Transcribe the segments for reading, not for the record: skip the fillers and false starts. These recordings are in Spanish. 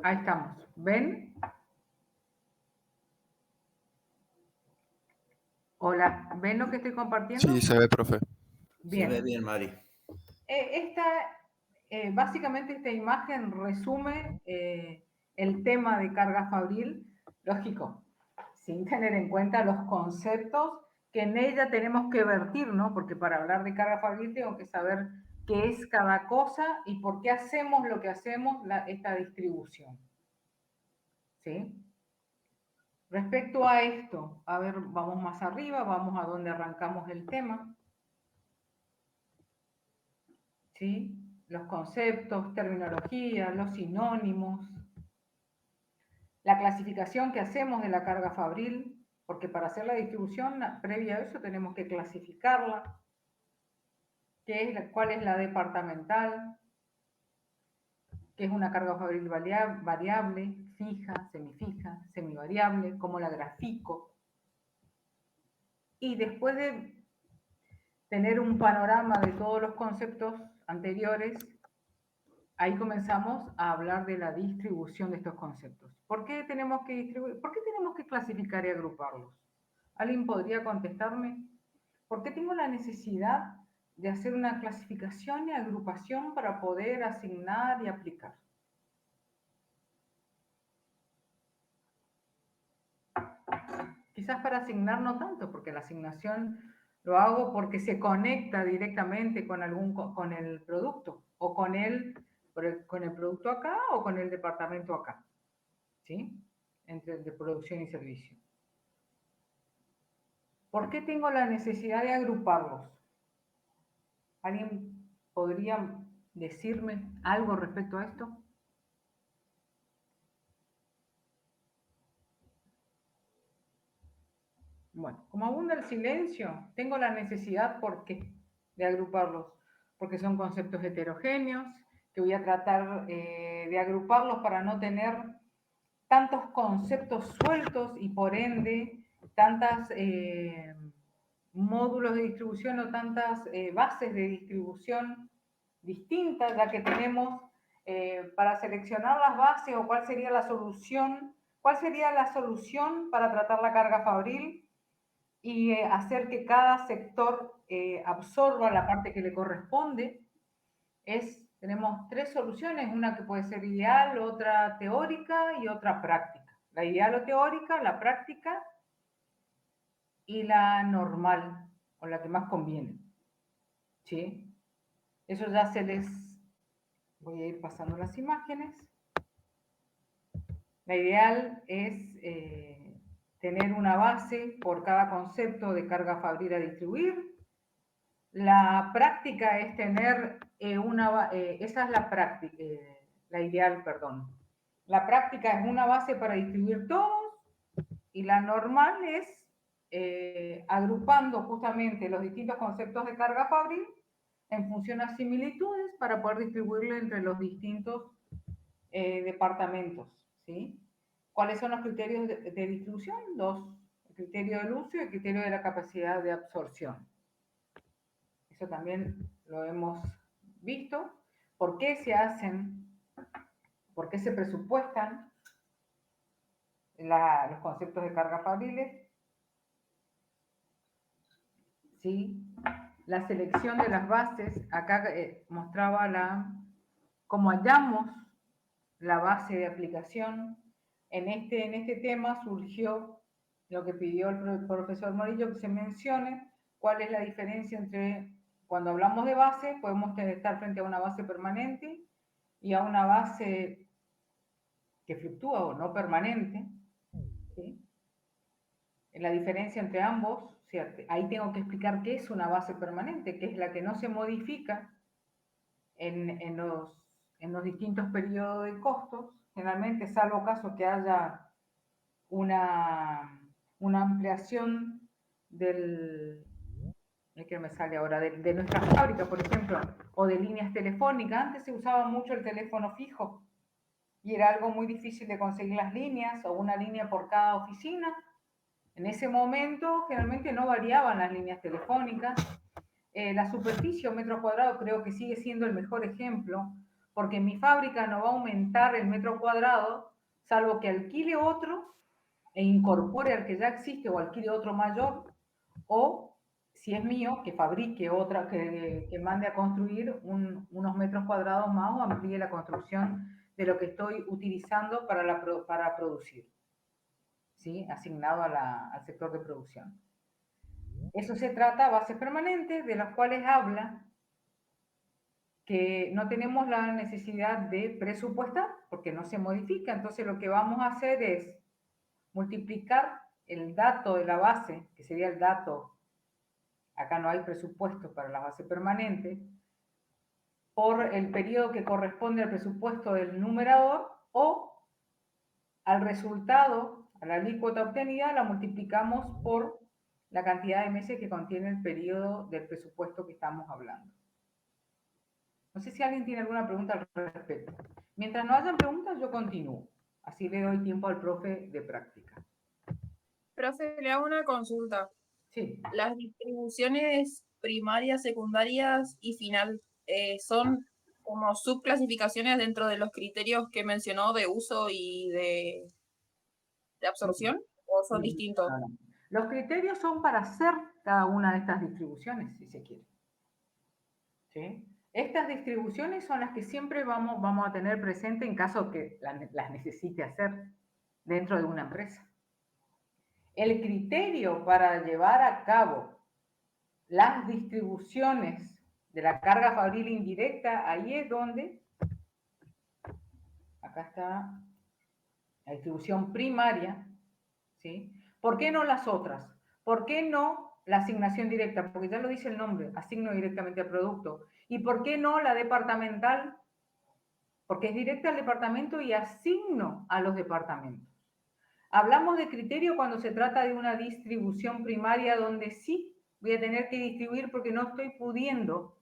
Ahí estamos. ¿Ven? Hola, ¿ven lo que estoy compartiendo? Sí, se ve, profe. Se ve Bien. bien, Mari. Básicamente esta imagen resume el tema de carga fabril, lógico, sin tener en cuenta los conceptos que en ella tenemos que vertir, ¿no? Porque para hablar de carga fabril tengo que saber qué es cada cosa y por qué hacemos lo que hacemos esta distribución. ¿Sí? Respecto a esto, a ver, vamos más arriba, vamos a donde arrancamos el tema. ¿Sí? Los conceptos, terminología, los sinónimos, la clasificación que hacemos de la carga fabril, porque para hacer la distribución previa a eso tenemos que clasificarla, cuál es la departamental, qué es una carga fabril variable, fija, semivariable, cómo la grafico. Y después de tener un panorama de todos los conceptos anteriores, ahí comenzamos a hablar de la distribución de estos conceptos. ¿Por qué tenemos que distribuir? ¿Por qué tenemos que clasificar y agruparlos? ¿Alguien podría contestarme? ¿Por qué tengo la necesidad de hacer una clasificación y agrupación para poder asignar y aplicar? Quizás para asignar no tanto, porque la asignación lo hago porque se conecta directamente con el producto o con el producto acá o con el departamento acá, ¿sí? Entre el de producción y servicio. ¿Por qué tengo la necesidad de agruparlos? ¿Alguien podría decirme algo respecto a esto? Bueno, como abunda el silencio, tengo la necesidad, ¿por qué? De agruparlos, porque son conceptos heterogéneos, que voy a tratar de agruparlos para no tener tantos conceptos sueltos y por ende tantas módulos de distribución o tantas bases de distribución distintas, ya que tenemos para seleccionar las bases o cuál sería la solución para tratar la carga fabril y hacer que cada sector absorba la parte que le corresponde. Tenemos tres soluciones, una que puede ser ideal, otra teórica y otra práctica. La ideal o teórica, la práctica y la normal, o la que más conviene. ¿Sí? Eso ya voy a ir pasando las imágenes. La ideal es tener una base por cada concepto de carga fabril a distribuir. La práctica es tener esa es la práctica, la ideal, perdón. La práctica es una base para distribuir todos y la normal es agrupando justamente los distintos conceptos de carga fabril en función a similitudes para poder distribuirlo entre los distintos departamentos, ¿sí? ¿Cuáles son los criterios de distribución? Dos, el criterio del uso y el criterio de la capacidad de absorción. Eso también lo hemos visto. ¿Por qué se hacen? ¿Por qué se presupuestan los conceptos de carga fabriles? ¿Sí? La selección de las bases, acá mostraba cómo hallamos la base de aplicación. En este tema surgió lo que pidió el profesor Morillo, que se mencione cuál es la diferencia entre, cuando hablamos de base, podemos estar frente a una base permanente y a una base que fluctúa o no permanente, ¿sí? La diferencia entre ambos, ¿cierto? Ahí tengo que explicar qué es una base permanente, que es la que no se modifica en los distintos periodos de costos, generalmente, salvo caso que haya una ampliación que me sale ahora, de nuestra fábrica, por ejemplo, o de líneas telefónicas. Antes se usaba mucho el teléfono fijo y era algo muy difícil de conseguir las líneas o una línea por cada oficina. En ese momento generalmente no variaban las líneas telefónicas. La superficie o metro cuadrado creo que sigue siendo el mejor ejemplo, porque mi fábrica no va a aumentar el metro cuadrado, salvo que alquile otro e incorpore al que ya existe o alquile otro mayor, o si es mío, que fabrique otra, que mande a construir unos metros cuadrados más o amplíe la construcción de lo que estoy utilizando para producir, ¿sí? Asignado al sector de producción. Eso se trata de bases permanentes, de las cuales habla que no tenemos la necesidad de presupuestar, porque no se modifica. Entonces lo que vamos a hacer es multiplicar el dato de la base, que sería el dato, acá no hay presupuesto para la base permanente, por el periodo que corresponde al presupuesto del numerador, o al resultado, a la alícuota obtenida, la multiplicamos por la cantidad de meses que contiene el periodo del presupuesto que estamos hablando. No sé si alguien tiene alguna pregunta al respecto. Mientras no hayan preguntas, yo continúo. Así le doy tiempo al profe de práctica. Profe, le hago una consulta. Sí. Las distribuciones primarias, secundarias y final son como subclasificaciones dentro de los criterios que mencionó de uso y de absorción, ¿o son distintos? Los criterios son para hacer cada una de estas distribuciones, si se quiere. ¿Sí? Estas distribuciones son las que siempre vamos a tener presente en caso que las necesite hacer dentro de una empresa. El criterio para llevar a cabo las distribuciones de la carga fabril indirecta, ahí es donde, acá está la distribución primaria, ¿sí? ¿Por qué no las otras? ¿Por qué no la asignación directa? Porque ya lo dice el nombre, asigno directamente al producto. ¿Y por qué no la departamental? Porque es directa al departamento y asigno a los departamentos. Hablamos de criterio cuando se trata de una distribución primaria donde sí voy a tener que distribuir porque no estoy pudiendo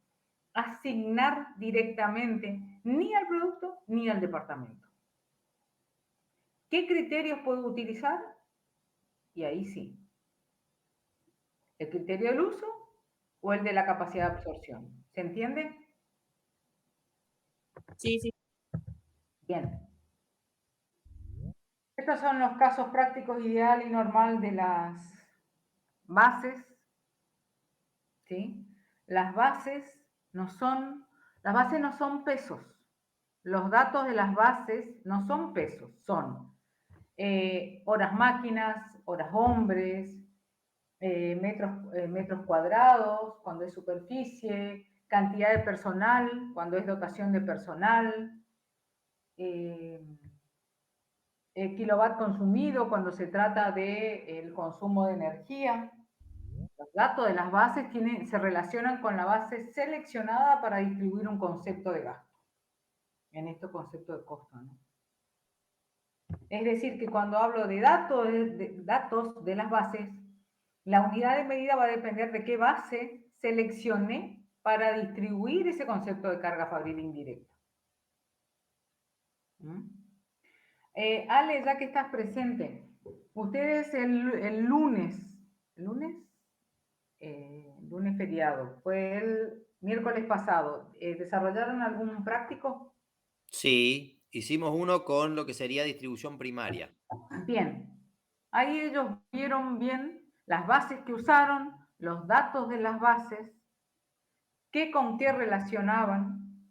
asignar directamente ni al producto ni al departamento. ¿Qué criterios puedo utilizar? Y ahí sí. ¿El criterio del uso o el de la capacidad de absorción? ¿Se entiende? Sí, sí. Bien. Estos son los casos prácticos ideal y normal de las bases, ¿sí? Las bases no son pesos. Los datos de las bases no son pesos, son horas máquinas, horas hombres, metros cuadrados, cuando es superficie, cantidad de personal, cuando es dotación de personal, kilowatt consumido cuando se trata del consumo de energía. Los datos de las bases se relacionan con la base seleccionada para distribuir un concepto de gasto. En este concepto de costo, ¿no? Es decir, que cuando hablo de datos de las bases, la unidad de medida va a depender de qué base seleccioné para distribuir ese concepto de carga fabril indirecta. Ale, ya que estás presente, ustedes el lunes feriado, fue el miércoles pasado, ¿desarrollaron algún práctico? Sí, hicimos uno con lo que sería distribución primaria. Bien, ahí ellos vieron bien las bases que usaron, los datos de las bases, qué con qué relacionaban,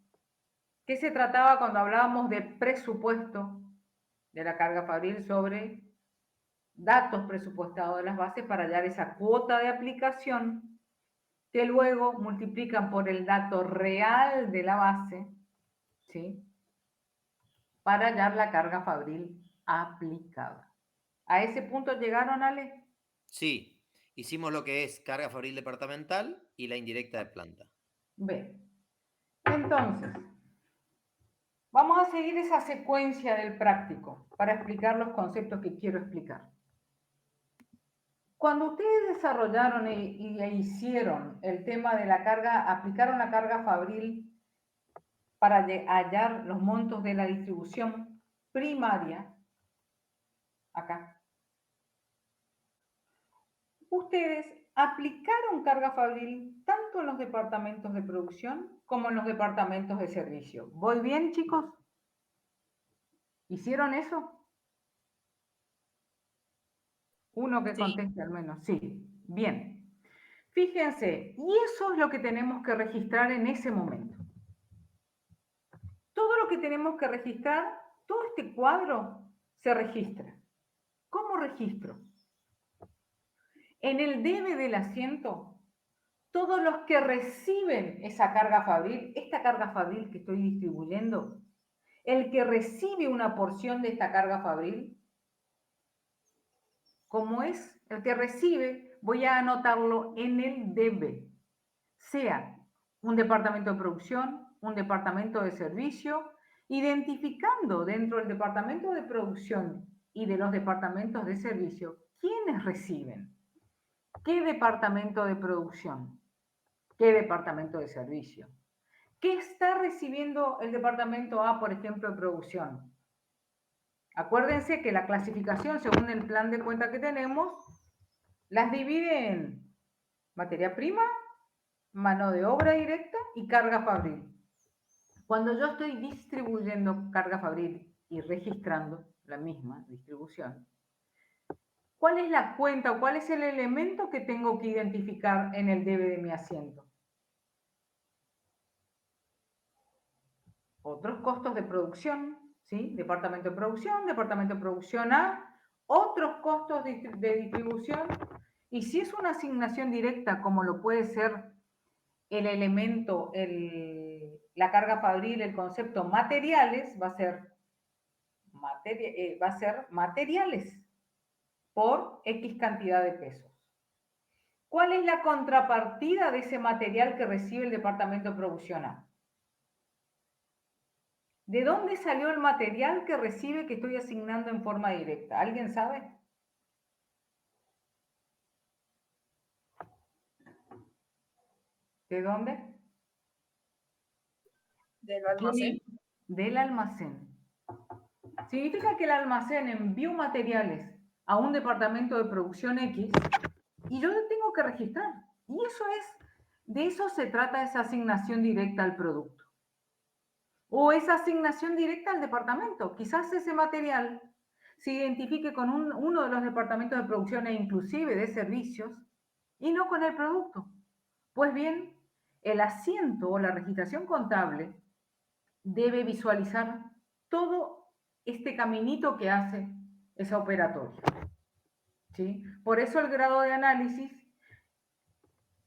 qué se trataba cuando hablábamos de presupuesto de la carga fabril sobre datos presupuestados de las bases para hallar esa cuota de aplicación que luego multiplican por el dato real de la base, ¿sí? Para hallar la carga fabril aplicada. ¿A ese punto llegaron, Ale? Sí, hicimos lo que es carga fabril departamental y la indirecta de planta. Bien. Entonces, vamos a seguir esa secuencia del práctico para explicar los conceptos que quiero explicar. Cuando ustedes desarrollaron y hicieron el tema de la carga, aplicaron la carga fabril para hallar los montos de la distribución primaria, acá, ustedes aplicaron carga fabril tanto en los departamentos de producción como en los departamentos de servicio. ¿Voy bien, chicos? ¿Hicieron eso? Uno que Sí. conteste al menos. Sí, bien. Fíjense, y eso es lo que tenemos que registrar en ese momento. Todo lo que tenemos que registrar, todo este cuadro se registra. ¿Cómo registro? En el debe del asiento, todos los que reciben esa carga fabril, esta carga fabril que estoy distribuyendo, el que recibe una porción de esta carga fabril, como es el que recibe, voy a anotarlo en el debe, sea un departamento de producción, un departamento de servicio, identificando dentro del departamento de producción y de los departamentos de servicio quiénes reciben, qué departamento de producción, qué departamento de servicio, qué está recibiendo el departamento A, por ejemplo, de producción. Acuérdense que la clasificación, según el plan de cuenta que tenemos, las divide en materia prima, mano de obra directa y carga fabril. Cuando yo estoy distribuyendo carga fabril y registrando la misma distribución, ¿cuál es la cuenta o cuál es el elemento que tengo que identificar en el debe de mi asiento? Otros costos de producción, ¿sí? Departamento de producción A, otros costos de distribución, y si es una asignación directa, como lo puede ser el elemento, la carga fabril, el concepto materiales, va a ser materiales por X cantidad de pesos. ¿Cuál es la contrapartida de ese material que recibe el departamento de producción A? ¿De dónde salió el material que recibe que estoy asignando en forma directa? ¿Alguien sabe? ¿De dónde? Del almacén. Del almacén. Significa que el almacén envió materiales a un departamento de producción X y yo lo tengo que registrar. Y eso es, de eso se trata esa asignación directa al producto. O esa asignación directa al departamento. Quizás ese material se identifique con uno de los departamentos de producción e inclusive de servicios y no con el producto. Pues bien, el asiento o la registración contable debe visualizar todo este caminito que hace esa operatoria. ¿Sí? Por eso el grado de análisis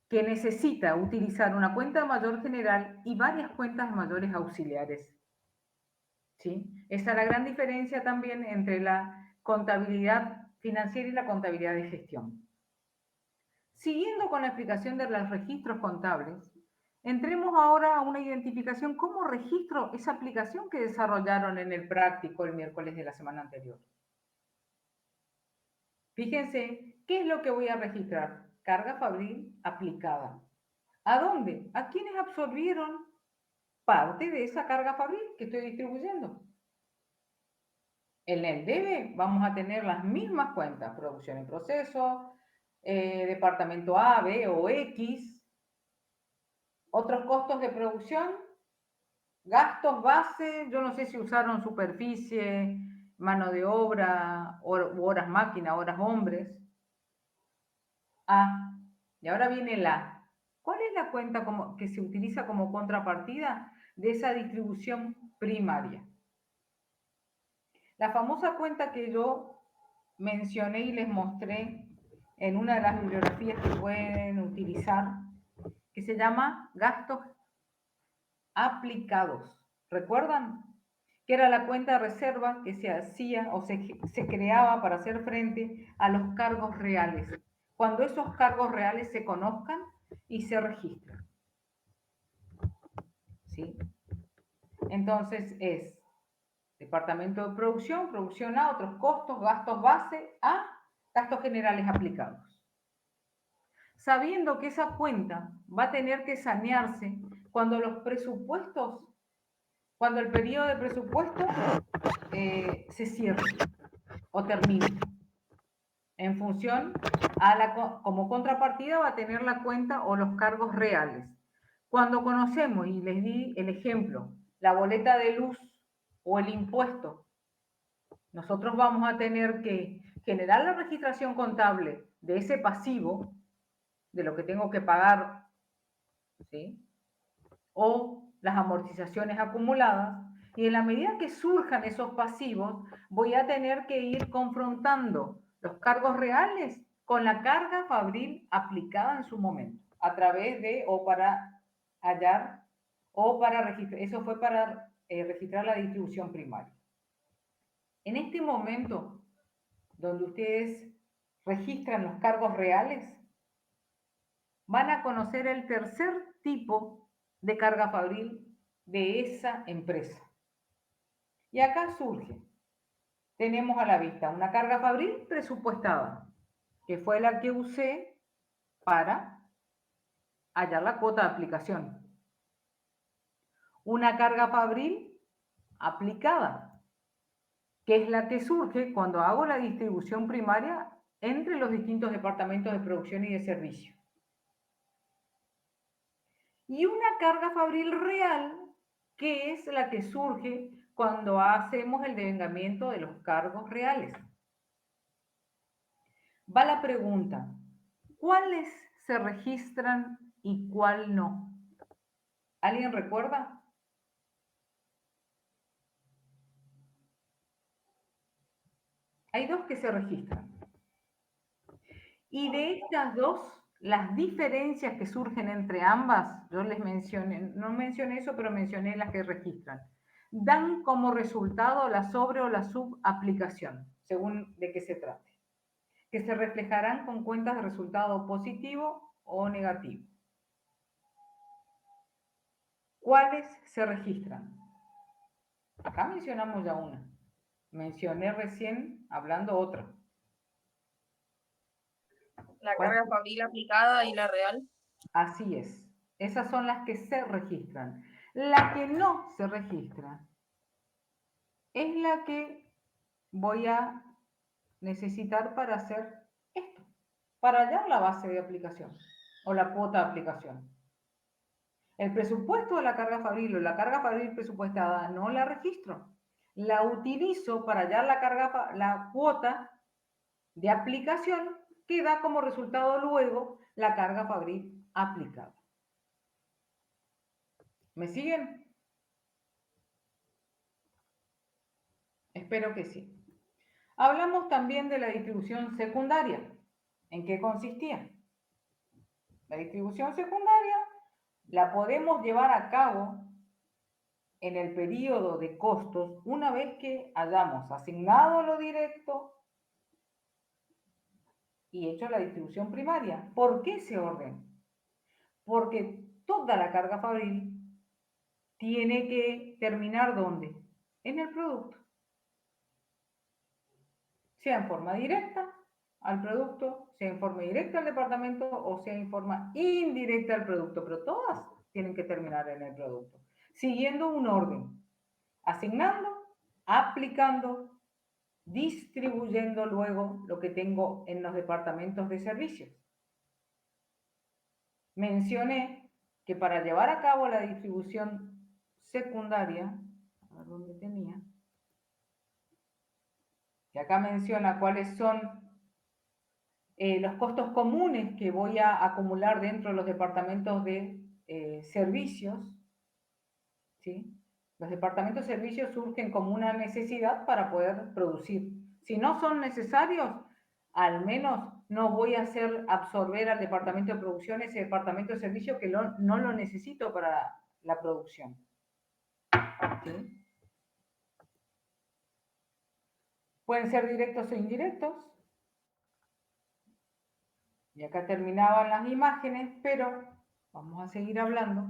que necesita utilizar una cuenta mayor general y varias cuentas mayores auxiliares. ¿Sí? Esa es la gran diferencia también entre la contabilidad financiera y la contabilidad de gestión. Siguiendo con la explicación de los registros contables, entremos ahora a una identificación. ¿Cómo registro esa aplicación que desarrollaron en el práctico el miércoles de la semana anterior? Fíjense, ¿qué es lo que voy a registrar? Carga fabril aplicada. ¿A dónde? ¿A quiénes absorbieron parte de esa carga fabril que estoy distribuyendo? En el debe vamos a tener las mismas cuentas, producción en proceso, departamento A, B o X, otros costos de producción, gastos base, yo no sé si usaron superficie, mano de obra, horas máquina, horas hombres. A. Y ahora viene la. ¿Cuál es la cuenta que se utiliza como contrapartida de esa distribución primaria? La famosa cuenta que yo mencioné y les mostré en una de las bibliografías que pueden utilizar, que se llama gastos aplicados. ¿Recuerdan? Que era la cuenta de reserva que se hacía o se creaba para hacer frente a los cargos reales, cuando esos cargos reales se conozcan y se registran. ¿Sí? Entonces es departamento de producción, producción A, otros costos, gastos base A, gastos generales aplicados. Sabiendo que esa cuenta va a tener que sanearse cuando los presupuestos, cuando el periodo de presupuesto se cierre o termine. En función como contrapartida va a tener la cuenta o los cargos reales. Cuando conocemos, y les di el ejemplo, la boleta de luz o el impuesto, nosotros vamos a tener que generar la registración contable de ese pasivo, de lo que tengo que pagar, ¿sí? O las amortizaciones acumuladas, y en la medida que surjan esos pasivos, voy a tener que ir confrontando los cargos reales con la carga fabril aplicada en su momento, a través de o para hallar o para registrar. Eso fue para registrar la distribución primaria. En este momento, donde ustedes registran los cargos reales, van a conocer el tercer tipo de carga fabril de esa empresa. Y acá surge, tenemos a la vista una carga fabril presupuestada, que fue la que usé para hallar la cuota de aplicación. Una carga fabril aplicada, que es la que surge cuando hago la distribución primaria entre los distintos departamentos de producción y de servicio. Y una carga fabril real, que es la que surge cuando hacemos el devengamiento de los cargos reales. Va la pregunta, ¿cuáles se registran y cuál no? ¿Alguien recuerda? Hay dos que se registran. Y de estas dos, las diferencias que surgen entre ambas, yo les mencioné, no mencioné eso, pero mencioné las que registran, dan como resultado la sobre o la subaplicación, según de qué se trate, que se reflejarán con cuentas de resultado positivo o negativo. ¿Cuáles se registran? Acá mencionamos ya una. Mencioné recién hablando otra. La carga fabril aplicada y la real. Así es. Esas son las que se registran. La que no se registra es la que voy a necesitar para hacer esto, para hallar la base de aplicación o la cuota de aplicación. El presupuesto de la carga fabril o la carga fabril presupuestada no la registro. La utilizo para hallar la cuota de aplicación que da como resultado luego la carga fabril aplicada. ¿Me siguen? Espero que sí. Hablamos también de la distribución secundaria. ¿En qué consistía? La distribución secundaria la podemos llevar a cabo en el periodo de costos una vez que hayamos asignado lo directo y hecho la distribución primaria. ¿Por qué ese orden? Porque toda la carga fabril tiene que terminar ¿dónde? En el producto. Sea en forma directa al producto, sea en forma directa al departamento o sea en forma indirecta al producto, pero todas tienen que terminar en el producto, siguiendo un orden, asignando, aplicando, distribuyendo luego lo que tengo en los departamentos de servicios. Mencioné que para llevar a cabo la distribución secundaria, a ver dónde tenía, que acá menciona cuáles son los costos comunes que voy a acumular dentro de los departamentos de servicios, ¿sí? Los departamentos de servicios surgen como una necesidad para poder producir. Si no son necesarios, al menos no voy a hacer absorber al departamento de producción ese departamento de servicio que no lo necesito para la producción. ¿Sí? Pueden ser directos o indirectos. Y acá terminaban las imágenes, pero vamos a seguir hablando.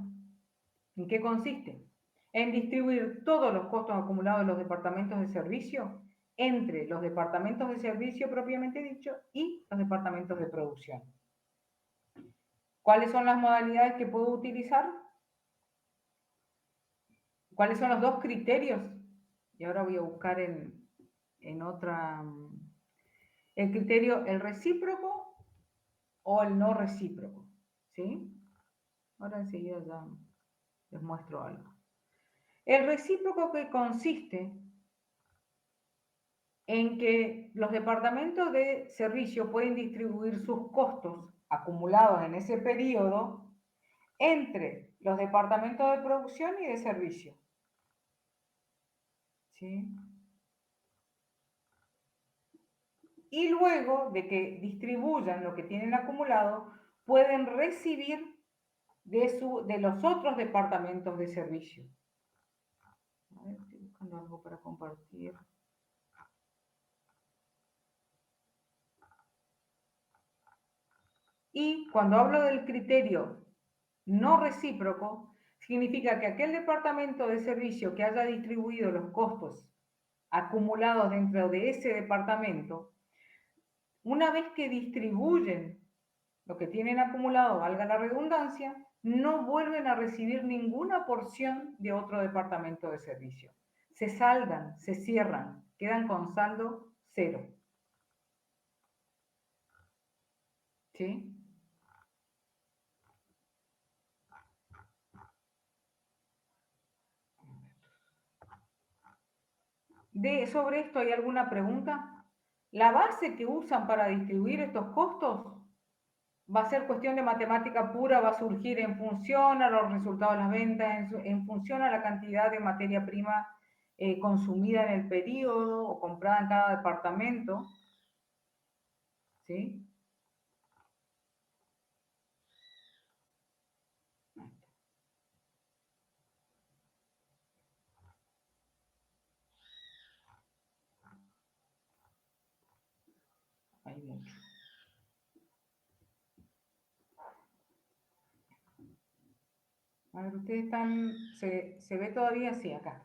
¿En qué consiste? En distribuir todos los costos acumulados de los departamentos de servicio entre los departamentos de servicio propiamente dicho y los departamentos de producción. ¿Cuáles son las modalidades que puedo utilizar? ¿Cuáles son los dos criterios? Y ahora voy a buscar en el criterio, el recíproco o el no recíproco, ¿sí? Ahora enseguida ya les muestro algo. El recíproco que consiste en que los departamentos de servicio pueden distribuir sus costos acumulados en ese periodo entre los departamentos de producción y de servicio. ¿Sí? Y luego de que distribuyan lo que tienen acumulado, pueden recibir de los otros departamentos de servicio. A ver, estoy buscando algo para compartir. Y cuando hablo del criterio no recíproco, significa que aquel departamento de servicio que haya distribuido los costos acumulados dentro de ese departamento, una vez que distribuyen lo que tienen acumulado, valga la redundancia, no vuelven a recibir ninguna porción de otro departamento de servicio. Se saldan, se cierran, quedan con saldo cero. ¿Sí? Sobre esto, ¿hay alguna pregunta? ¿La base que usan para distribuir estos costos va a ser cuestión de matemática pura, va a surgir en función a los resultados de las ventas, en función a la cantidad de materia prima consumida en el periodo o comprada en cada departamento? ¿Sí? Hay mucho. A ver, ustedes están, ¿se ve todavía? Sí, acá.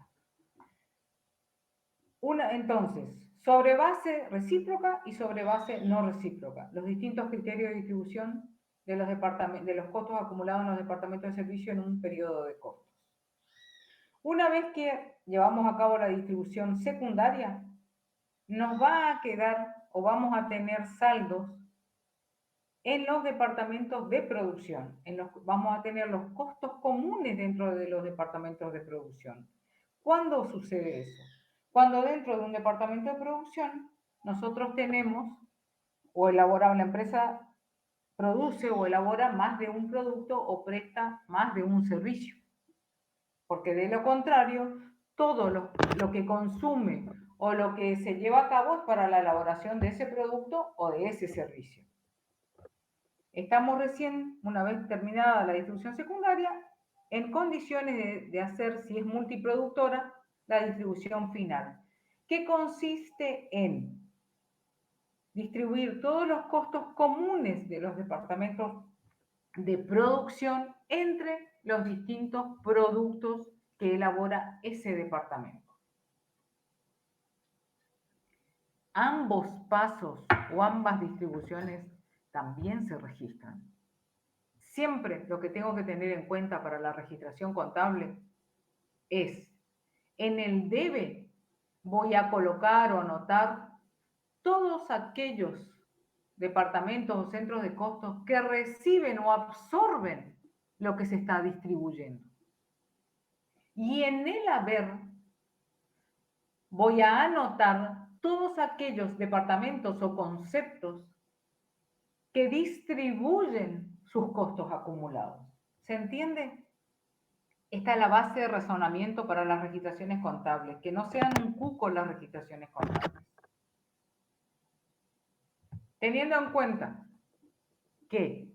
Entonces, sobre base recíproca y sobre base no recíproca, los distintos criterios de distribución de los costos acumulados en los departamentos de servicio en un periodo de costos. Una vez que llevamos a cabo la distribución secundaria, nos va a quedar o vamos a tener saldos en los departamentos de producción. Vamos a tener los costos comunes dentro de los departamentos de producción. ¿Cuándo sucede eso? Cuando dentro de un departamento de producción nosotros tenemos o la empresa produce o elabora más de un producto o presta más de un servicio. Porque de lo contrario, todo lo que consume o lo que se lleva a cabo es para la elaboración de ese producto o de ese servicio. Estamos recién, una vez terminada la distribución secundaria, en condiciones de hacer, si es multiproductora, la distribución final, que consiste en distribuir todos los costos comunes de los departamentos de producción entre los distintos productos que elabora ese departamento. Ambos pasos o ambas distribuciones también se registran. Siempre lo que tengo que tener en cuenta para la registración contable es, en el debe voy a colocar o anotar todos aquellos departamentos o centros de costos que reciben o absorben lo que se está distribuyendo. Y en el haber voy a anotar todos aquellos departamentos o conceptos que distribuyen sus costos acumulados. ¿Se entiende? Esta es la base de razonamiento para las registraciones contables, que no sean un cuco las registraciones contables. Teniendo en cuenta que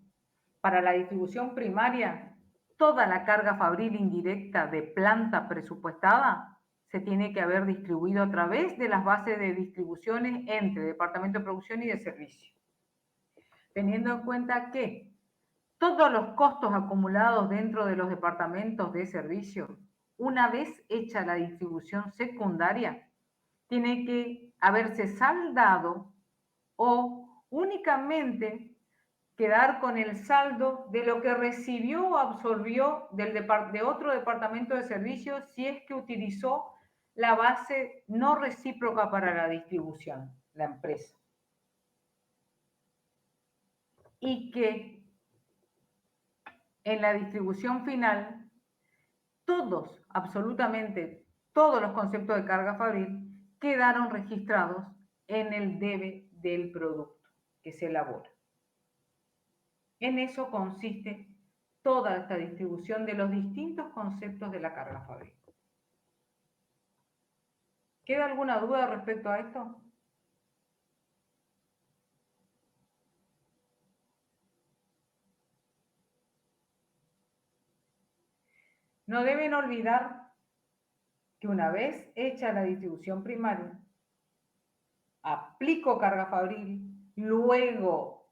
para la distribución primaria, toda la carga fabril indirecta de planta presupuestada se tiene que haber distribuido a través de las bases de distribuciones entre departamento de producción y de servicio. Teniendo en cuenta que todos los costos acumulados dentro de los departamentos de servicio, una vez hecha la distribución secundaria, tiene que haberse saldado o únicamente quedar con el saldo de lo que recibió o absorbió de otro departamento de servicio si es que utilizó la base no recíproca para la distribución, la empresa. y que en la distribución final todos, absolutamente todos los conceptos de carga fabril quedaron registrados en el debe del producto que se elabora. En eso consiste toda esta distribución de los distintos conceptos de la carga fabril. ¿Queda alguna duda respecto a esto? No deben olvidar que una vez hecha la distribución primaria, aplico carga fabril, luego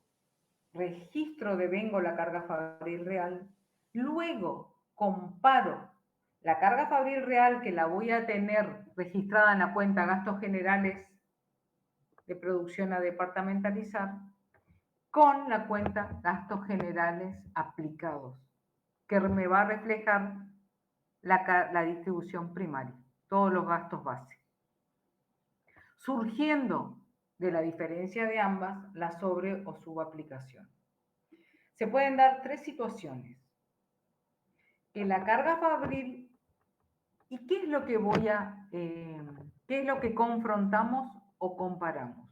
registro devengo la carga fabril real, luego comparo la carga fabril real que la voy a tener registrada en la cuenta gastos generales de producción a departamentalizar con la cuenta gastos generales aplicados, que me va a reflejar la distribución primaria, todos los gastos base. Surgiendo de la diferencia de ambas, la sobre o subaplicación. Se pueden dar tres situaciones. Que la carga fabril, ¿y qué es lo que qué es lo que confrontamos o comparamos?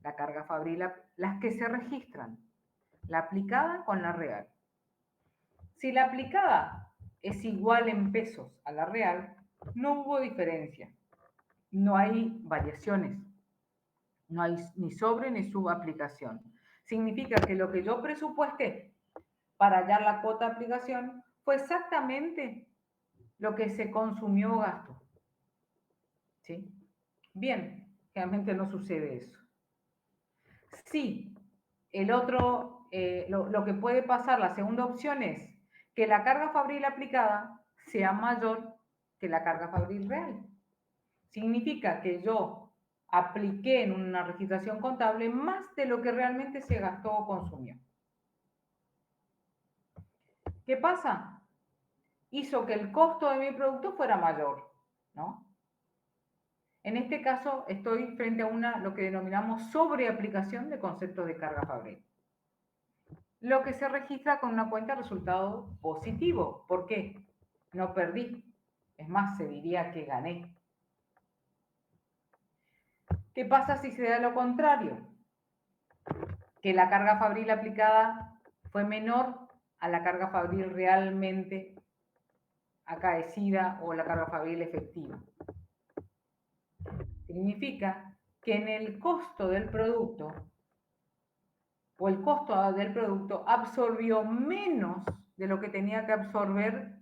La carga fabril, las que se registran, la aplicada con la real. Si la aplicada es igual en pesos a la real, no hubo diferencia, no hay variaciones, no hay ni sobre ni subaplicación. Significa que lo que yo presupuesté para hallar la cuota de aplicación fue exactamente lo que se consumió gasto. ¿Sí? Bien, realmente no sucede eso. Sí, el otro, lo que puede pasar, la segunda opción es que la carga fabril aplicada sea mayor que la carga fabril real. Significa que yo apliqué en una registración contable más de lo que realmente se gastó o consumió. ¿Qué pasa? Hizo que el costo de mi producto fuera mayor, ¿no? En este caso estoy frente a lo que denominamos sobreaplicación de conceptos de carga fabril. Lo que se registra con una cuenta de resultado positivo. ¿Por qué? No perdí. Es más, se diría que gané. ¿Qué pasa si se da lo contrario? Que la carga fabril aplicada fue menor a la carga fabril realmente acaecida o la carga fabril efectiva. Significa que en el costo del producto o el costo del producto absorbió menos de lo que tenía que absorber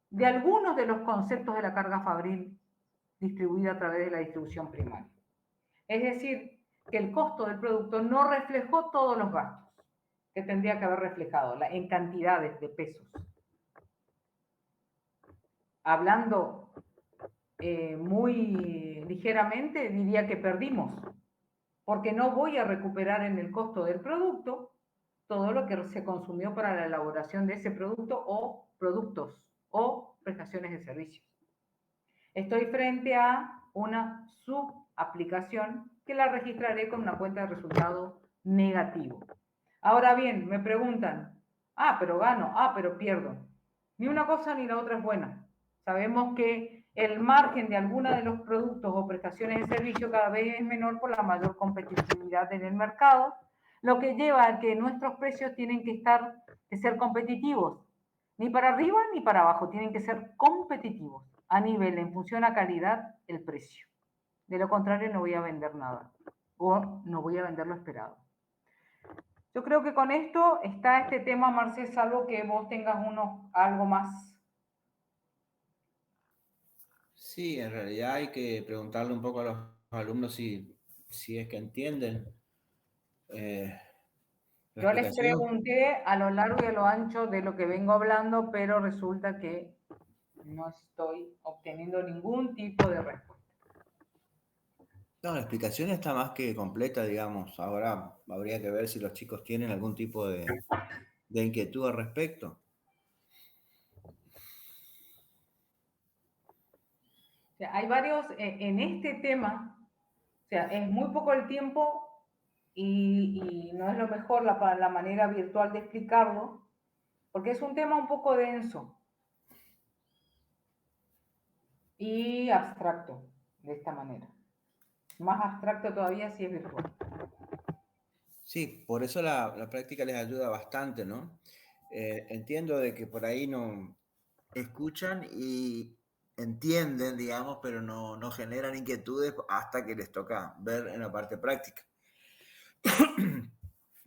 de algunos de los conceptos de la carga fabril distribuida a través de la distribución primaria. Es decir, que el costo del producto no reflejó todos los gastos que tendría que haber reflejado en cantidades de pesos. Hablando muy ligeramente, diría que perdimos, porque no voy a recuperar en el costo del producto todo lo que se consumió para la elaboración de ese producto o productos o prestaciones de servicios. Estoy frente a una subaplicación que la registraré con una cuenta de resultado negativo. Ahora bien, me preguntan, pero gano, pero pierdo. Ni una cosa ni la otra es buena. Sabemos que el margen de alguna de los productos o prestaciones de servicio cada vez es menor por la mayor competitividad en el mercado, lo que lleva a que nuestros precios tienen que ser competitivos. Ni para arriba ni para abajo, tienen que ser competitivos a nivel, en función a calidad, el precio. De lo contrario, no voy a vender nada o no voy a vender lo esperado. Yo creo que con esto está este tema, Marcel, salvo que vos tengas algo más. Sí, en realidad hay que preguntarle un poco a los alumnos si es que entienden. Yo les pregunté a lo largo y a lo ancho de lo que vengo hablando, pero resulta que no estoy obteniendo ningún tipo de respuesta. No, la explicación está más que completa, digamos. Ahora habría que ver si los chicos tienen algún tipo de inquietud al respecto. O sea, hay varios en este tema, o sea, es muy poco el tiempo y no es lo mejor la manera virtual de explicarlo, porque es un tema un poco denso y abstracto, de esta manera. Más abstracto todavía si es virtual. Sí, por eso la práctica les ayuda bastante, ¿no? Entiendo de que por ahí no escuchan y entienden, digamos, pero no generan inquietudes hasta que les toca ver en la parte práctica.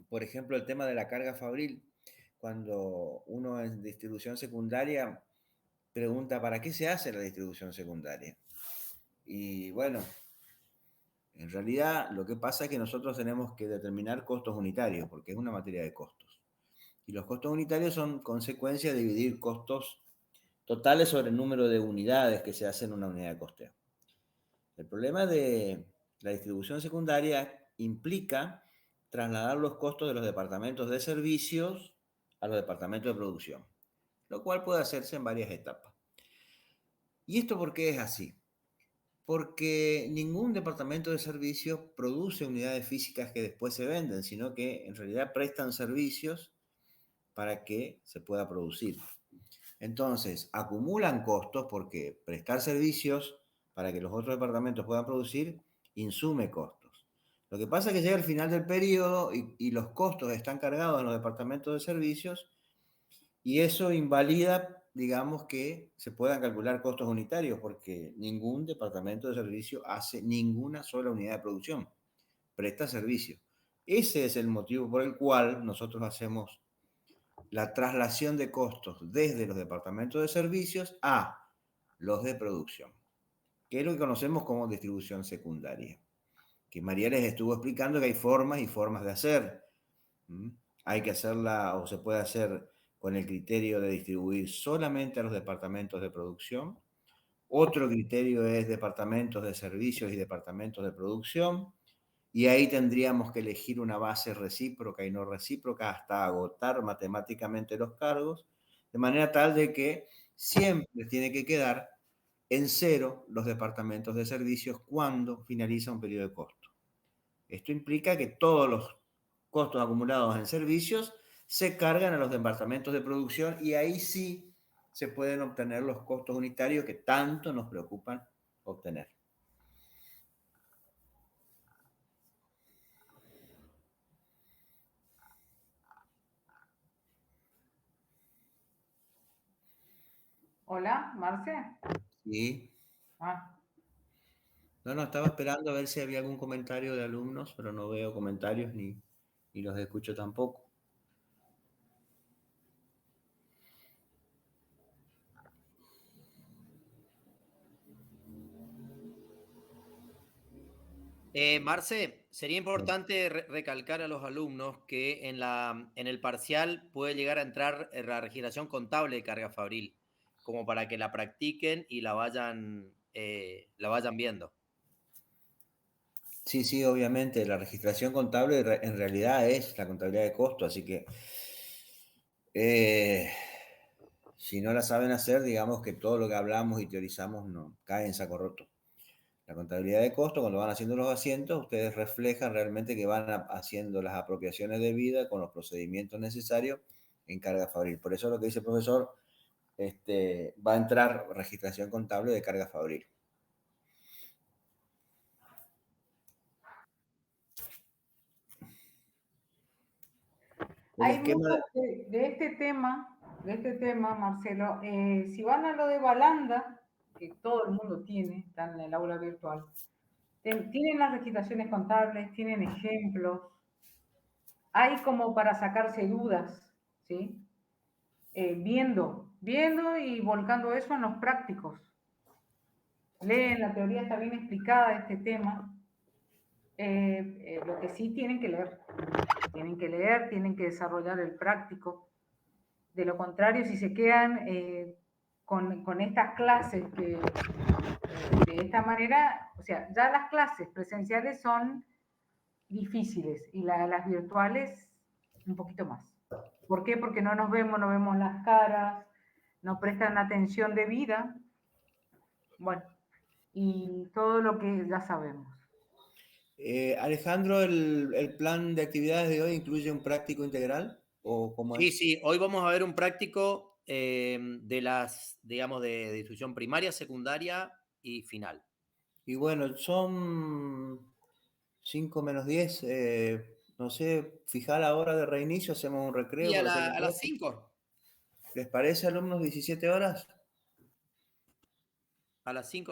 Por ejemplo, el tema de la carga fabril. Cuando uno en distribución secundaria pregunta, ¿para qué se hace la distribución secundaria? Y bueno, en realidad lo que pasa es que nosotros tenemos que determinar costos unitarios, porque es una materia de costos. Y los costos unitarios son consecuencia de dividir costos totales sobre el número de unidades que se hacen en una unidad de costeo. El problema de la distribución secundaria implica trasladar los costos de los departamentos de servicios a los departamentos de producción, lo cual puede hacerse en varias etapas. ¿Y esto por qué es así? Porque ningún departamento de servicios produce unidades físicas que después se venden, sino que en realidad prestan servicios para que se pueda producir. Entonces, acumulan costos porque prestar servicios para que los otros departamentos puedan producir insume costos. Lo que pasa es que llega el final del periodo y los costos están cargados en los departamentos de servicios y eso invalida, digamos, que se puedan calcular costos unitarios porque ningún departamento de servicio hace ninguna sola unidad de producción, presta servicio. Ese es el motivo por el cual nosotros hacemos la traslación de costos desde los departamentos de servicios a los de producción, que es lo que conocemos como distribución secundaria, que María les estuvo explicando que hay formas y formas de hacer. Hay que hacerla o se puede hacer con el criterio de distribuir solamente a los departamentos de producción. Otro criterio es departamentos de servicios y departamentos de producción. Y ahí tendríamos que elegir una base recíproca y no recíproca hasta agotar matemáticamente los cargos, de manera tal de que siempre tiene que quedar en cero los departamentos de servicios cuando finaliza un periodo de costo. Esto implica que todos los costos acumulados en servicios se cargan a los departamentos de producción y ahí sí se pueden obtener los costos unitarios que tanto nos preocupan obtener. Hola, Marce. Sí. Ah, No, estaba esperando a ver si había algún comentario de alumnos, pero no veo comentarios ni los escucho tampoco. Marce, sería importante recalcar a los alumnos que en el parcial puede llegar a entrar la registración contable de carga fabril, como para que la practiquen y la vayan viendo. Sí, obviamente, la registración contable en realidad es la contabilidad de costo, así que si no la saben hacer, digamos que todo lo que hablamos y teorizamos no cae en saco roto. La contabilidad de costo, cuando van haciendo los asientos, ustedes reflejan realmente que van haciendo las apropiaciones de vida con los procedimientos necesarios en carga fabril. Por eso lo que dice el profesor, va a entrar registración contable de carga fabril. hay mucho de este tema, Marcelo. Si van a lo de Balanda, que todo el mundo tiene, está en el aula virtual, tienen las registraciones contables, tienen ejemplos, hay como para sacarse dudas, ¿sí? Viendo y volcando eso en los prácticos. Leen, la teoría está bien explicada de este tema. Lo que sí tienen que leer, tienen que desarrollar el práctico. De lo contrario, si se quedan con estas clases de esta manera, o sea, ya las clases presenciales son difíciles y las virtuales un poquito más. ¿Por qué? Porque no nos vemos, no vemos las caras, no prestan atención debida. Bueno, y todo lo que ya sabemos. Alejandro, ¿el plan de actividades de hoy incluye un práctico integral? ¿O cómo Sí, es? sí, hoy vamos a ver un práctico de las, digamos, de instrucción primaria, secundaria y final. Y bueno, son 5 menos 10. No sé, fijar la hora de reinicio, hacemos un recreo Y para hacer a un las poco. 5, ¿Les parece, alumnos, 17 horas?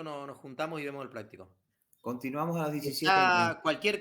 nos juntamos y vemos el práctico. Continuamos a las 17:30. Está cualquier